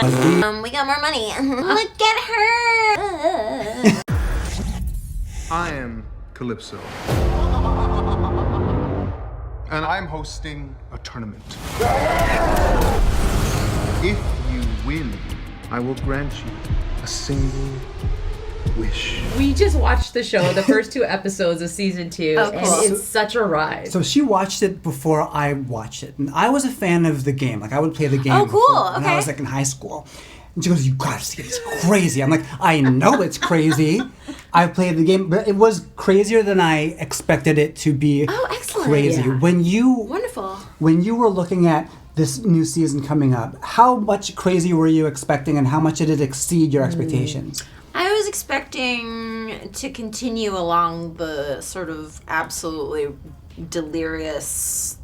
We got more money. Look at her. I am Calypso. And I'm hosting a tournament. If you win, I will grant you a single wish. We just watched the show, the first 2 episodes of season 2, Oh, cool. and it's such a ride. So she watched it before I watched it. And I was a fan of the game. Like, I would play the game Oh, cool. when I Okay. was, like, in high school. And she goes, you gotta see it. It's crazy. I'm like, I know it's crazy. I played the game, but it was crazier than I expected it to be. Oh, excellent. Crazy. Yeah. Wonderful. When you were looking at this new season coming up, how much crazy were you expecting and how much did it exceed your expectations? I was expecting to continue along the sort of absolutely delirious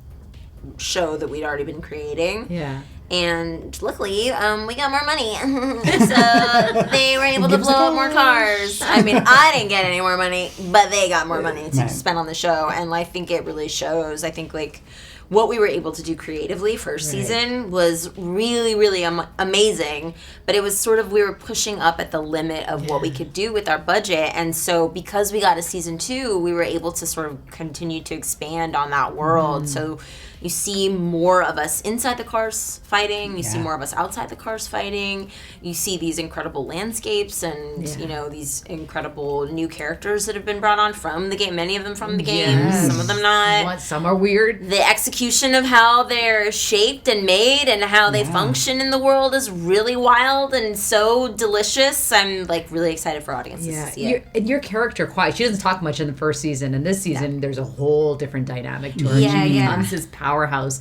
show that we'd already been creating. Yeah. And luckily, we got more money. So they were able to blow up more cars. I mean, I didn't get any more money, but they got more money to spend on the show. And I think it really shows. I think, like, what we were able to do creatively first season was really, really amazing. But it was sort of, we were pushing up at the limit of what we could do with our budget. And so because we got a season 2, we were able to sort of continue to expand on that world. So you see more of us inside the cars fighting. You see more of us outside the cars fighting. You see these incredible landscapes and, you know, these incredible new characters that have been brought on from the game. Many of them from the game, some of them not. Some are weird. The execution of how they're shaped and made and how they function in the world is really wild and so delicious. I'm, like, really excited for audiences to see it. And your character, quiet. She doesn't talk much in the first season. And this season, there's a whole different dynamic to her. Yeah, she yeah. becomes this powerhouse.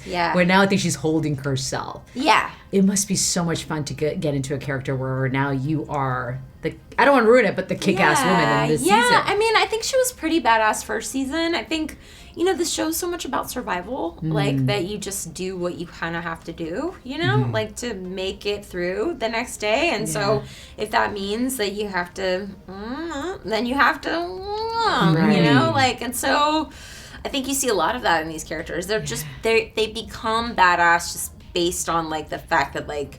Yeah. Where now I think she's holding herself. Yeah. It must be so much fun to get into a character where now you are the, I don't want to ruin it, but the kick-ass woman in this season. Yeah, I mean, I think she was pretty badass first season. I think, you know, this show's so much about survival, like, that you just do what you kind of have to do, you know, like, to make it through the next day. And so if that means that you have to, then you have to, you know, like, and so I think you see a lot of that in these characters. They're just, they become badass just based on, like, the fact that, like,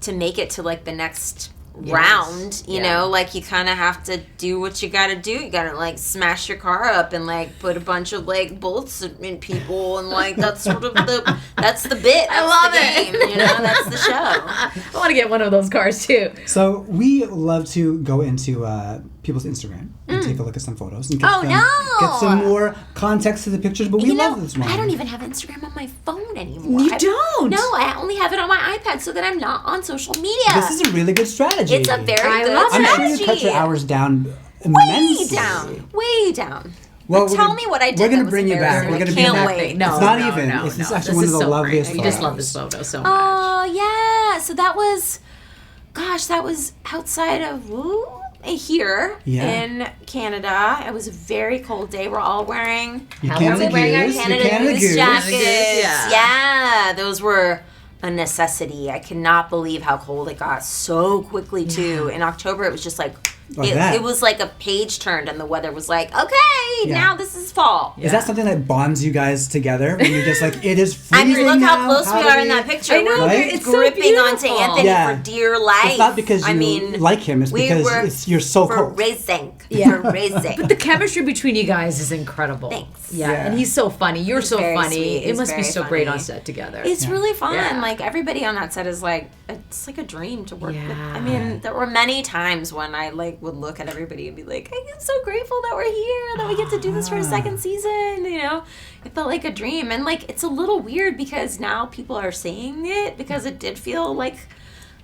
to make it to, like, the next round, you know, like, you kind of have to do what you gotta do. You gotta, like, smash your car up and, like, put a bunch of, like, bullets in people, and, like, that's sort of that's the bit. That's I love the it. game, you know, that's the show. I want to get one of those cars too. So we love to go into people's Instagram and take a look at some photos and get, get some more context to the pictures, but we You know, love this one. I don't even have Instagram on my phone anymore. You don't? No, I only have it on my iPad so that I'm not on social media. This is a really good strategy. It's a very good love it. I'm sure strategy. you cut your hours down Way immensely. down. Way down. Well, But tell me what I did. We're that gonna was bring you back. embarrassing. We're gonna I bring you can't back. wait. No, It's not no, even. No, This is no. actually one of the so loveliest great. You just love photos. this photo so much. Oh, yeah. So that was, gosh, that was outside of here in Canada. It was a very cold day. We're all wearing Canada wearing our Goose, Canada, your Canada Goose Goose. jackets. Yeah. Those were a necessity. I cannot believe how cold it got so quickly too. In October, it was just like it was like a page turned, and the weather was like, okay, now this is fall. Is that something that bonds you guys together? When you're just like, it is I freezing mean, look now, how close we are in that picture. I know, We're right? it's so gripping onto beautiful. Anthony for dear life. It's not because you like him. It's because you're so cold. Raising. Yeah. For raising. But the chemistry between you guys is incredible. Thanks. Yeah, Yeah. and he's so funny. You're so very funny. sweet. It He's must be very so great funny. on set together. It's really fun. Yeah. Like, everybody on that set is like, it's like a dream to work with. Yeah. I mean, there were many times when I, like, would look at everybody and be like, I'm so grateful that we're here, that we get to do this for a second season, you know? It felt like a dream. And, like, it's a little weird because now people are saying it because it did feel like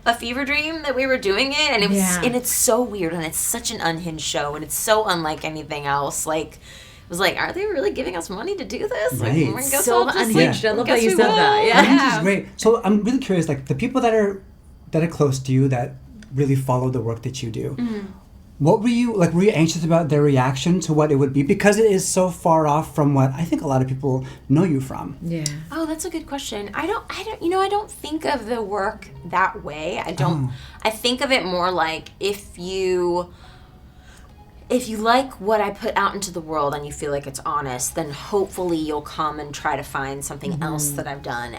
a fever dream that we were doing it, and it was and it's so weird, and it's such an unhinged show, and it's so unlike anything else. Like, it was like, are they really giving us money to do this? Right. Like, I guess So I'll just, unhinged. I love how guess you we said that. will. Yeah. This is great. So I'm really curious, like the people that are close to you that really follow the work that you do. What were you like? Were you anxious about their reaction to what it would be, because it is so far off from what I think a lot of people know you from? Yeah. Oh, that's a good question. I don't, you know, I don't think of the work that way. I don't, I think of it more like if you if you like what I put out into the world and you feel like it's honest, then hopefully you'll come and try to find something else that I've done,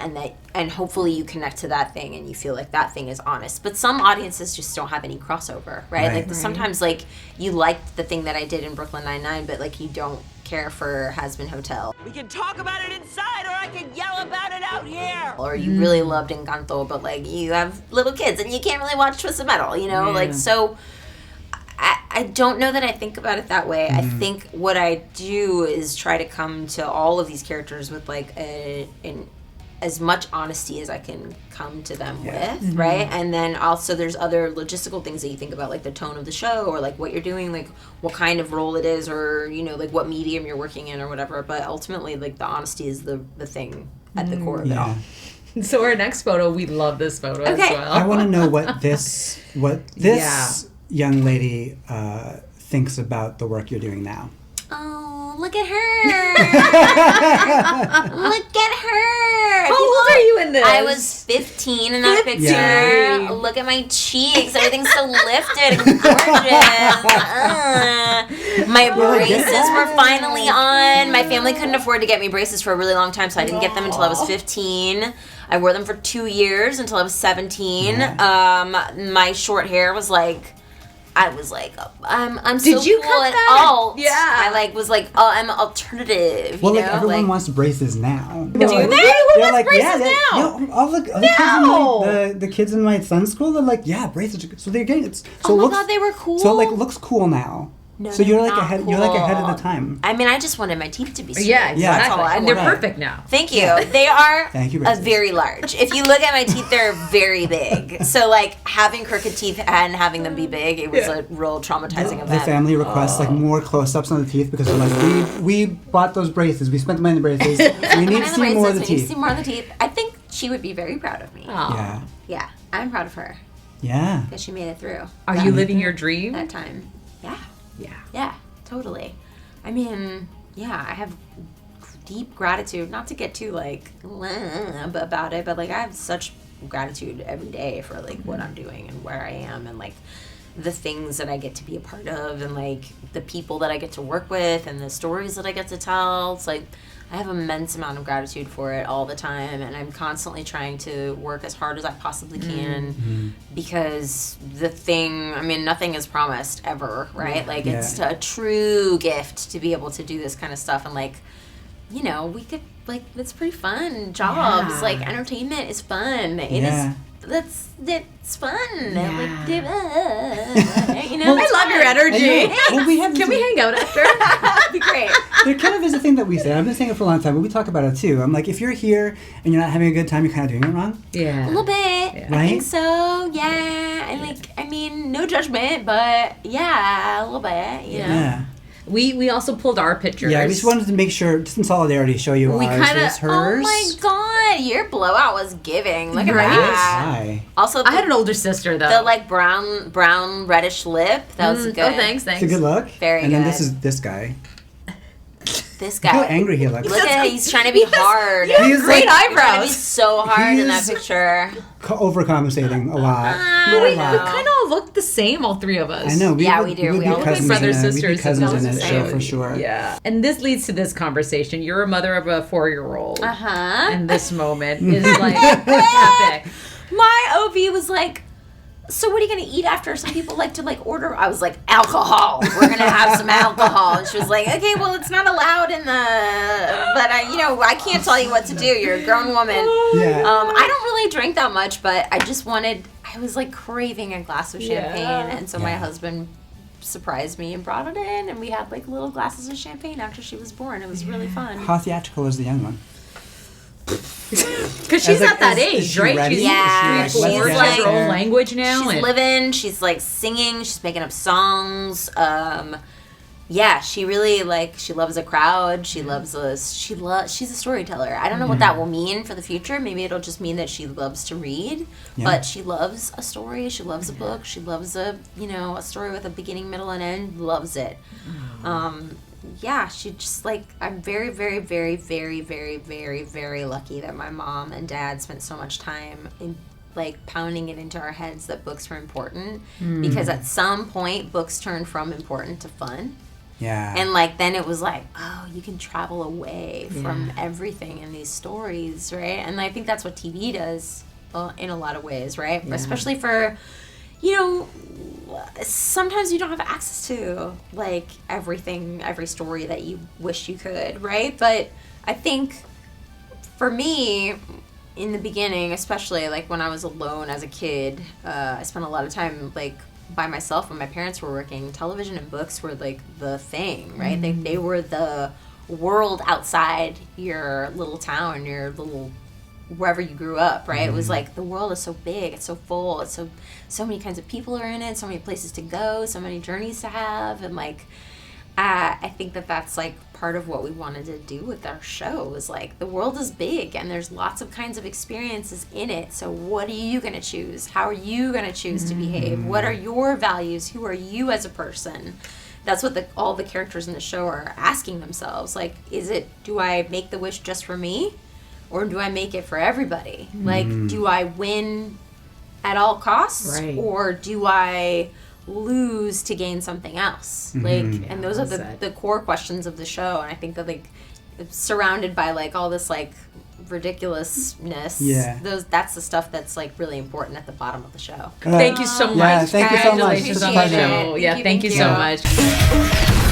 and hopefully you connect to that thing and you feel like that thing is honest. But some audiences just don't have any crossover, right? Like sometimes like you liked the thing that I did in Brooklyn Nine-Nine, but like you don't care for Hazbin Hotel. We can talk about it inside, or I can yell about it out here. Or you really loved Encanto, but like you have little kids and you can't really watch Twisted Metal, you know? Like, so I don't know that I think about it that way. I think what I do is try to come to all of these characters with like as much honesty as I can come to them with, right? And then also there's other logistical things that you think about, like the tone of the show, or like what you're doing, like what kind of role it is, or, you know, like what medium you're working in or whatever. But ultimately, like the honesty is the thing at the core of it all. So our next photo, we love this photo as well. I want to know what this young lady thinks about the work you're doing now. Oh, look at her. Look at her. How old are you in this? I was 15 in that picture. Yeah. Look at my cheeks. Everything's so lifted and gorgeous. My braces were finally on. My family couldn't afford to get me braces for a really long time, so I didn't get them until I was 15. I wore them for 2 years until I was 17. My short hair was like, I was like, I'm so cool at alt. Yeah. I was like, oh, I'm alternative. Well, you like know? everyone wants braces now. Do they? Who wants braces now? All the kids in my son's school, they're like, yeah, braces are good. So they're getting it. So oh my God, they were cool. So it like looks cool now. No, so you're like ahead. Cool. You're like ahead of the time. I mean, I just wanted my teeth to be straight. Yeah, exactly. And they're perfect now. Thank you. They are Thank you, very large. If you look at my teeth, they're very big. So like having crooked teeth and having them be big, it was a real traumatizing event. The family requests like more close-ups on the teeth because they're like, we bought those braces. We spent the money on the braces. We need to see more of the teeth. We need to see more of the teeth. I think she would be very proud of me. Aww. Yeah, I'm proud of her. Yeah. Because she made it through. Are you living your dream? That time. Yeah. Yeah. Yeah. Totally. I mean, yeah, I have deep gratitude, not to get too like about it, but like I have such gratitude every day for like what I'm doing and where I am and like the things that I get to be a part of and like the people that I get to work with and the stories that I get to tell. It's like I have immense amount of gratitude for it all the time, and I'm constantly trying to work as hard as I possibly can because nothing is promised ever, right? Like it's a true gift to be able to do this kind of stuff, and like, you know, we could like it's pretty fun jobs. Like entertainment is fun. It is. It's fun. Yeah. Like, you know, I love your energy. Well, Can we hang out after? That'd be great. There kind of is a thing that we say. I've been saying it for a long time, but we talk about it too. I'm like, if you're here and you're not having a good time, you're kind of doing it wrong. Yeah. A little bit. Yeah. I think so. Yeah. And like, I mean, no judgment, but yeah, a little bit. You know? Yeah. We also pulled our pictures. Yeah, we just wanted to make sure, just in solidarity, show you ours. Here's hers. Oh my God, your blowout was giving. Look at Right? that. Hi. Also, I had an older sister though. the like brown reddish lip. That was good. Oh, thanks. It's a good look. Very And then good. this is this guy. This Look how guy. angry he looks. Look at he's trying to be hard. You have He's great like- He's trying to be eyebrows. so hard in that He's- picture. Overcompensating a lot. We know. kind of look the same, all three of us. I know. we do. We be all look like cousins brothers, in a- sisters, We'd be cousins and in cousins, a show same. for sure. Yeah. And this leads to this conversation. You're a mother of a 4-year-old. Uh-huh. And this moment is like epic. My OB was like, so what are you going to eat after? Some people like to like order. I was like, alcohol. We're going to have some alcohol. And she was like, okay, well, it's not allowed in the, but I can't tell you what to do. You're a grown woman. Yeah. I don't really drink that much, but I was like craving a glass of champagne. And so my husband surprised me and brought it in. And we had like little glasses of champagne after she was born. It was really fun. How theatrical is the young one? Because she's Like, at that is age, she right? ready? She's Yeah, Is she, she's let's she get has her out own there? language now. She's and- living. She's like singing. She's making up songs. Yeah, she really she loves a crowd. She loves us. She's a storyteller. I don't know what that will mean for the future. Maybe it'll just mean that she loves to read, but she loves a story. She loves a book. She loves a story with a beginning, middle, and end. Loves it. Yeah, she just I'm very, very, very, very, very, very, very lucky that my mom and dad spent so much time like pounding it into our heads that books were important, because at some point books turned from important to fun. Yeah. And like then it was like, oh, you can travel away from everything in these stories, right? And I think that's what TV does in a lot of ways, right? Yeah. Especially for, you know, sometimes you don't have access to like everything, every story that you wish you could, right? But I think for me, in the beginning, especially like when I was alone as a kid, I spent a lot of time like by myself when my parents were working. Television and books were like the thing, right? They were the world outside your little town, your little wherever you grew up, right? It was like the world is so big, it's so full, it's so many kinds of people are in it, so many places to go, so many journeys to have, and like I think that's like part of what we wanted to do with our show is like the world is big and there's lots of kinds of experiences in it. So what are you going to choose? How are you going to choose to behave? What are your values? Who are you as a person? That's what all the characters in the show are asking themselves. Like, do I make the wish just for me? Or do I make it for everybody? Like, do I win at all costs? Right. Or do I lose to gain something else? Like, and those are the core questions of the show. And I think that like it's surrounded by like all this like ridiculousness. Yeah. That's the stuff that's like really important at the bottom of the show. Thank you so much. Yeah, thank you so much. Congratulations It's a on the pleasure. show. Yeah, thank you so Thank much.